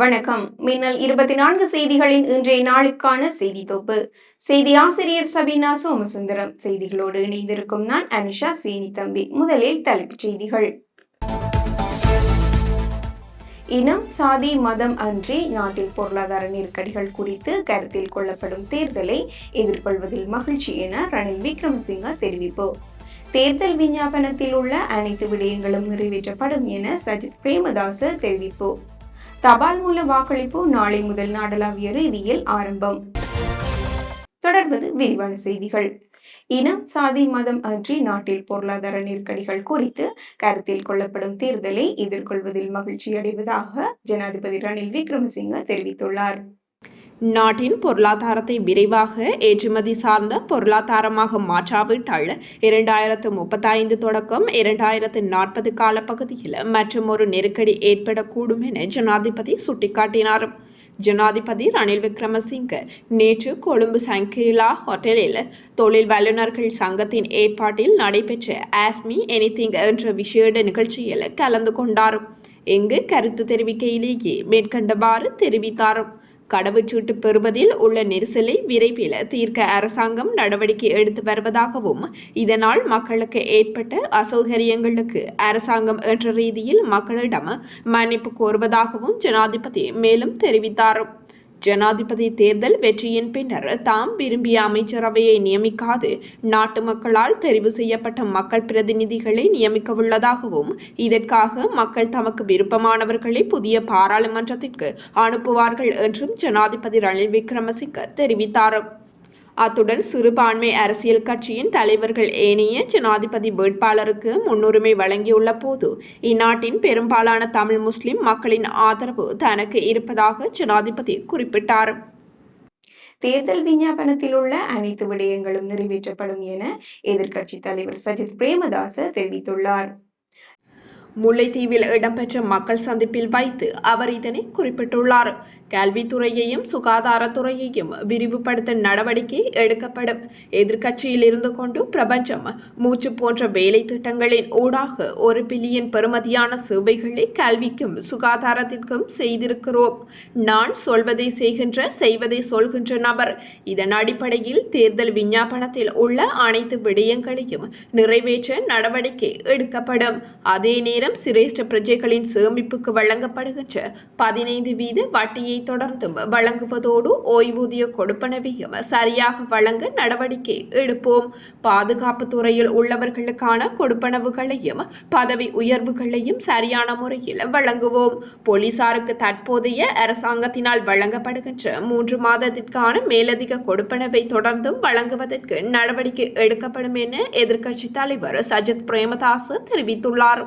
வணக்கம். மின்னல் 24 செய்திகளின் இன்றைய நாளுக்கான செய்தி தொகுப்பு. செய்தி ஆசிரியர் சபீனா சோமசுந்தரம். செய்திகளோடு இணைந்திருக்கும் நான் அனுஷா சேனித்தம்பி. முதலில் தலைப்புச் செய்திகள். இனம், சாதி, மதம் அன்றி நாட்டில் பொருளாதார நெருக்கடிகள் குறித்து கருத்தில் கொள்ளப்படும் தேர்தலை எதிர்கொள்வதில் மகிழ்ச்சி என ரணில் விக்ரமசிங்க தெரிவிப்பு. தேர்தல் விஞ்ஞாபனத்தில் உள்ள அனைத்து விடயங்களும் நிறைவேற்றப்படும் என சஜித் பிரேமதாச தெரிவிப்பு. தபால் மூல வாக்களிப்பு நாளை முதல் நாடளாவிய ரீதியில் ஆரம்பம். தொடர்வது விரிவான செய்திகள். இனம், சாதி, மதம் அன்றி நாட்டில் பொருளாதார நெருக்கடிகள் குறித்து கருத்தில் கொள்ளப்படும் தேர்தலை எதிர்கொள்வதில் மகிழ்ச்சி அடைவதாக ஜனாதிபதி ரணில் விக்ரமசிங்க தெரிவித்துள்ளார். நாட்டின் பொருளாதாரத்தை விரைவாக ஏற்றுமதி சார்ந்த பொருளாதாரமாக மாற்றாவிட்டால் 2035 தொடக்கம் 2040 காலப்பகுதியில் மற்றும் ஒரு நெருக்கடி ஏற்படக்கூடும் என ஜனாதிபதி சுட்டிக்காட்டினார். ஜனாதிபதி ரணில் விக்ரமசிங்க நேற்று கொழும்பு சங்கிரிலா ஹோட்டலில் தொழில் வல்லுநர்கள் சங்கத்தின் ஏற்பாட்டில் நடைபெற்ற ஆஸ்மி எனிதிங் என்ற விசேட நிகழ்ச்சியில் கலந்து கொண்டார். இங்கு கருத்து தெரிவிக்கையிலேயே மேற்கண்டவாறு தெரிவித்தார். கடவுச்சீட்டு பெறுவதில் உள்ள நெரிசலை விரைவில் தீர்க்க அரசாங்கம் நடவடிக்கை எடுத்து வருவதாகவும் இதனால் மக்களுக்கு ஏற்பட்ட அசௌகரியங்களுக்கு அரசாங்கம் என்ற ரீதியில் மக்களிடம் மன்னிப்பு கோருவதாகவும் ஜனாதிபதி மேலும் தெரிவித்தார். ஜனாதிபதி தேர்தல் வெற்றியின் பின்னர் தாம் விரும்பிய அமைச்சரவையை நியமிக்காது நாட்டு மக்களால் தெரிவு செய்யப்பட்ட மக்கள் பிரதிநிதிகளை நியமிக்கவுள்ளதாகவும் இதற்காக மக்கள் தமக்கு விருப்பமானவர்களை புதிய பாராளுமன்றத்திற்கு அனுப்புவார்கள் என்றும் ஜனாதிபதி ரணில் விக்ரமசிங்க தெரிவித்தார். அத்துடன் சிறுபான்மை அரசியல் கட்சியின் தலைவர்கள் ஏனைய ஜனாதிபதி வேட்பாளருக்கு முன்னுரிமை வழங்கியுள்ள போது இந்நாட்டின் பெரும்பாலான தமிழ் முஸ்லிம் மக்களின் ஆதரவு தனக்கு இருப்பதாக ஜனாதிபதி குறிப்பிட்டார். தேர்தல் விஞ்ஞாபனத்தில் உள்ள அனைத்து விடயங்களும் நிறைவேற்றப்படும் என எதிர்க்கட்சித் தலைவர் சஜித் பிரேமதாச தெரிவித்துள்ளார். முல்லைத்தீவில் இடம்பெற்ற மக்கள் சந்திப்பில் வைத்து அவர் இதனை குறிப்பிட்டுள்ளார். கல்வித்துறையையும் சுகாதாரத்துறையையும் விரிவுபடுத்த நடவடிக்கை எடுக்கப்படும். எதிர்க்கட்சியில் இருந்து கொண்டு பிரபஞ்சம் மூச்சு போன்ற வேலை திட்டங்களின் ஊடாக 1 பில்லியன் பெறுமதியான சேவைகளை கல்விக்கும் சுகாதாரத்திற்கும் செய்திருக்கிறோம். நான் சொல்வதை செய்வதை சொல்கின்ற நபர். இதன் அடிப்படையில் தேர்தல் விஞ்ஞாபனத்தில் உள்ள அனைத்து விடயங்களையும் நிறைவேற்ற நடவடிக்கை எடுக்கப்படும். அதே நேரம் சிரேஷ்ட பிரஜைகளின் சேமிப்புக்கு வழங்கப்படுகின்ற 15% வட்டியை தொடர்ந்தும் வழங்குவதோடு ஓய்வூதிய கொடுப்பனவையும் சரியாக வழங்க நடவடிக்கை எடுப்போம். பாதுகாப்பு துறையில் உள்ளவர்களுக்கான கொடுப்பனவுகளையும் பதவி உயர்வுகளையும் சரியான முறையில் வழங்குவோம். போலீசாருக்கு தற்போதைய அரசாங்கத்தினால் வழங்கப்படுகின்ற 3 மாதத்திற்கான மேலதிக கொடுப்பனவை தொடர்ந்தும் வழங்குவதற்கு நடவடிக்கை எடுக்கப்படும் என எதிர்க்கட்சி தலைவர் சஜித் பிரேமதாச தெரிவித்துள்ளார்.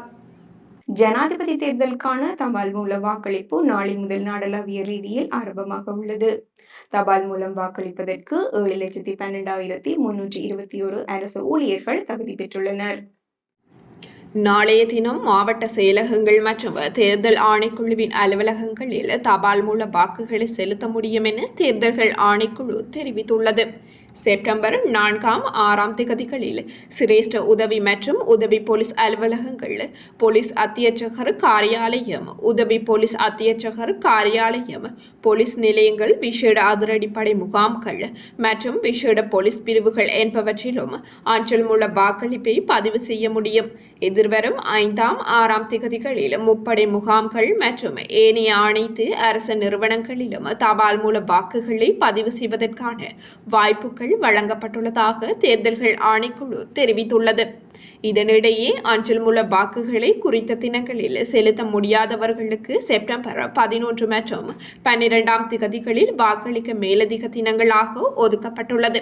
ஜனாதிபதி தேர்தலுக்கான தபால் மூல வாக்களிப்பு நாளை முதல் நாடளாவிய ரீதியில் ஆரம்பமாக உள்ளது. தபால் மூலம் வாக்களிப்பதற்கு 7,12,321 அரசு ஊழியர்கள் தகுதி பெற்றுள்ளனர். நாளைய தினம் மாவட்ட செயலகங்கள் மற்றும் தேர்தல் ஆணைக்குழுவின் அலுவலகங்களில் தபால் மூல வாக்குகளை செலுத்த முடியும் என தேர்தல்கள் ஆணைக்குழு தெரிவித்துள்ளது. செப்டம்பர் 4ஆம் 6ஆம் திகதிகளில் சிரேஷ்ட உதவி மற்றும் உதவி போலீஸ் அலுவலகங்கள், போலீஸ் அத்தியட்சகர் காரியாலயம், உதவி போலீஸ் அத்தியட்சகர் காரியாலயம், போலீஸ் நிலையங்கள், விசேட அதிரடிப்படை முகாம்கள் மற்றும் விசேட போலீஸ் பிரிவுகள் என்பவற்றிலும் அஞ்சல் மூல வாக்களிப்பை பதிவு செய்ய முடியும். எதிர்வரும் 5ஆம் 6ஆம் திகதிகளில் முப்படை முகாம்கள் மற்றும் ஏனைய அனைத்து அரசு நிறுவனங்களிலும் தபால் மூல வாக்குகளை பதிவு செய்வதற்கான வாய்ப்புகள் வழங்கப்பட்டுள்ளதாக தேர்தல்கள் ஆணைக்குழு தெரிவித்துள்ளது. இதனிடையே அஞ்சல் மூல வாக்குகளை குறித்த தினங்களில் செலுத்த முடியாதவர்களுக்கு செப்டம்பர் 11 மற்றும் 12ஆம் திகதிகளில் வாக்களிக்க மேலதிக தினங்களாக ஒதுக்கப்பட்டுள்ளது.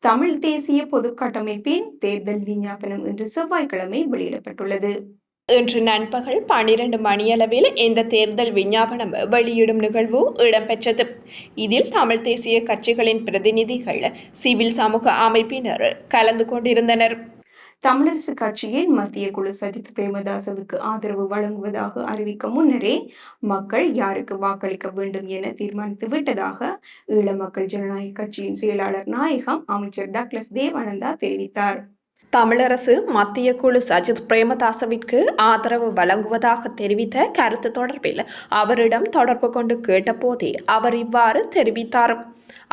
தமிழ் தேசிய பொது கட்டமைப்பின் தேர்தல் விஞ்ஞாபனம் இன்று செவ்வாய்க்கிழமை வெளியிடப்பட்டுள்ளது. இன்று நண்பகல் 12 மணியளவில் இந்த தேர்தல் விஞ்ஞாபனம் வெளியிடும் நிகழ்வு இடம்பெற்றது. இதில் தமிழ் தேசிய கட்சிகளின் பிரதிநிதிகள், சிவில் சமூக அமைப்பினர் கலந்து கொண்டிருந்தனர். தமிழரசு கட்சியின் மத்திய குழு சஜித் பிரேமதாசவுக்கு ஆதரவு வழங்குவதாக அறிவிக்க முன்னரே மக்கள் யாருக்கு வாக்களிக்க வேண்டும் என தீர்மானித்து விட்டதாக ஈழ மக்கள் ஜனநாயக கட்சியின் செயலாளர் நாயகம் அமைச்சர் டக்ளஸ் தேவானந்தா தெரிவித்தார். தமிழரசு மத்திய குழு சஜித் பிரேமதாசவிற்கு ஆதரவு வழங்குவதாக தெரிவித்த கருத்து தொடர்பில் அவரிடம் தொடர்பு கொண்டு கேட்டபோதே அவர் இவ்வாறு தெரிவித்தார்.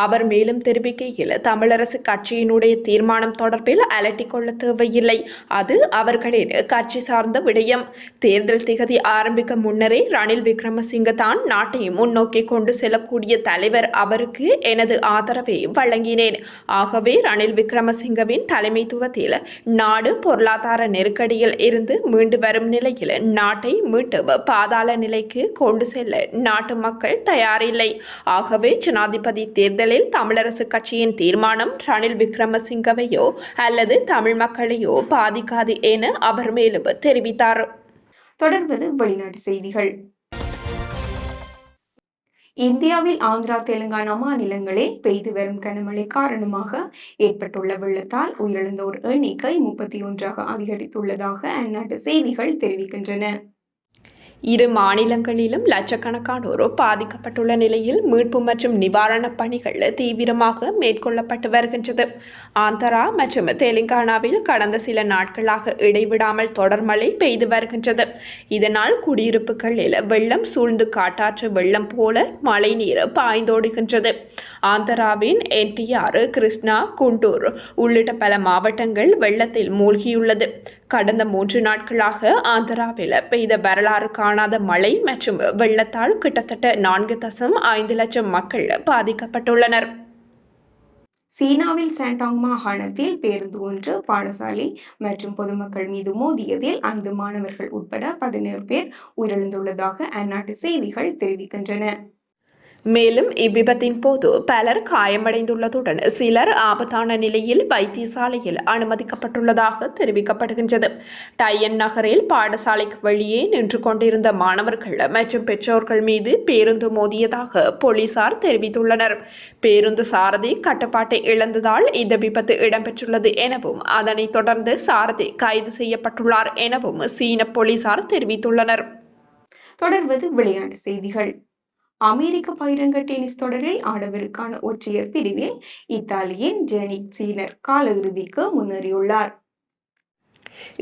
அவர் மேலும் தெரிவிக்கையில், தமிழரசு கட்சியினுடைய தீர்மானம் தொடர்பில் அலட்டிக்கொள்ள தேவையில்லை. அது அவர்களின் கட்சி சார்ந்த விடயம். தேர்தல் திகதி ஆரம்பிக்க முன்னரே ரணில் விக்ரமசிங்க தான் நாட்டை முன்னோக்கி கொண்டு செல்லக்கூடிய தலைவர். அவருக்கு எனது ஆதரவை வழங்கினேன். ஆகவே ரணில் விக்ரமசிங்கவின் தலைமைத்துவத்தில் நாடு பொருளாதார நெருக்கடியில் இருந்து மீண்டு வரும் நிலையில் நாட்டை மீண்டும் பாதாள நிலைக்கு கொண்டு செல்ல நாட்டு மக்கள் தயாரில்லை. ஆகவே ஜனாதிபதி தேர்தலில் தமிழரசு கட்சியின் தீர்மானம் ரணில் விக்ரமசிங்கவையோ அல்லது தமிழ் மக்களையோ பாதிக்காது என அவர் மேலும் தெரிவித்தார். தொடர்வது வெளிநாட்டு செய்திகள். இந்தியாவில் ஆந்திரா, தெலுங்கானா மாநிலங்களில் பெய்து வரும் கனமழை காரணமாக ஏற்பட்டுள்ள வெள்ளத்தால் உயிரிழந்தோர் எண்ணிக்கை 31ஆக அதிகரித்துள்ளதாக அந்நாட்டு செய்திகள் தெரிவிக்கின்றன. இரு மாநிலங்களிலும் லட்சக்கணக்கானோர் பாதிக்கப்பட்டுள்ள நிலையில் மீட்பு மற்றும் நிவாரணப் பணிகள் தீவிரமாக மேற்கொள்ளப்பட்டு வருகின்றது. ஆந்திரா மற்றும் தெலுங்கானாவில் கடந்த சில நாட்களாக இடைவிடாமல் தொடர் மழை பெய்து வருகின்றது. இதனால் குடியிருப்புகளில் வெள்ளம் சூழ்ந்து காட்டாற்று வெள்ளம் போல மழை நீர் பாய்ந்தோடுகின்றது. ஆந்திராவின் என்டிஆர், கிருஷ்ணா, குண்டூர் உள்ளிட்ட பல மாவட்டங்கள் வெள்ளத்தில் மூழ்கியுள்ளது. கடந்த 3 நாட்களாக ஆந்திராவில் பெய்த வரலாறு காணாத மழை மற்றும் வெள்ளத்தால் கிட்டத்தட்ட 4.5 லட்சம் மக்கள் பாதிக்கப்பட்டுள்ளனர். சீனாவில் சாண்டாங் மாகாணத்தில் பேருந்து ஒன்று பாடசாலை மற்றும் பொதுமக்கள் மீது மோதியதில் 5 மாணவர்கள் உட்பட 17 பேர் உயிரிழந்துள்ளதாக அந்நாட்டு செய்திகள் தெரிவிக்கின்றன. மேலும் இவ்விபத்தின் போது பலர் காயமடைந்துள்ளதுடன் சிலர் ஆபத்தான நிலையில் வைத்தியசாலையில் அனுமதிக்கப்பட்டுள்ளதாக தெரிவிக்கப்படுகின்றது. டையன் நகரில் பாடசாலைக்கு வெளியே நின்று கொண்டிருந்த மாணவர்கள் மற்றும் பெற்றோர்கள் மீது பேருந்து மோதியதாக போலீசார் தெரிவித்துள்ளனர். பேருந்து சாரதி கட்டுப்பாட்டை இழந்ததால் இந்த விபத்து இடம்பெற்றுள்ளது எனவும் அதனைத் தொடர்ந்து சாரதி கைது செய்யப்பட்டுள்ளார் எனவும் சீன போலீசார் தெரிவித்துள்ளனர். தொடர்வது விளையாட்டு செய்திகள். அமெரிக்க பகிரங்க டென்னிஸ் தொடரில் ஆடவருக்கான ஒற்றையர் பிரிவில் இத்தாலியின் ஜெனிக் சீனர் காலிறுதிக்கு முன்னேறியுள்ளார்.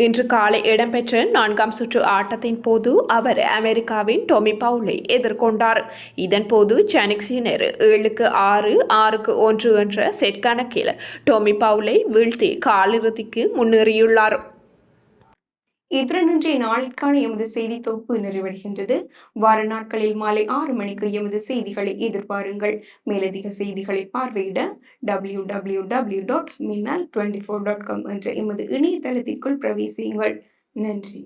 இன்று காலை இடம்பெற்ற 4ஆம் சுற்று ஆட்டத்தின் போது அவர் அமெரிக்காவின் டொமி பவுலை எதிர்கொண்டார். இதன்போது ஜெனிக் சீனர் 7-6, 6-1 என்ற செட் கணக்கில் டொமி பவுலை வீழ்த்தி காலிறுதிக்கு முன்னேறியுள்ளார். இத்துடன் இன்றைய நாளிற்கான எமது செய்தி தொகுப்பு நிறைவடைகின்றது. வார நாட்களில் மாலை 6 மணிக்கு எமது செய்திகளை எதிர்பாருங்கள். மேலதிக செய்திகளை பார்வையிட www.minal24.com என்ற எமது இணையதளத்திற்குள் பிரவேசியுங்கள். நன்றி.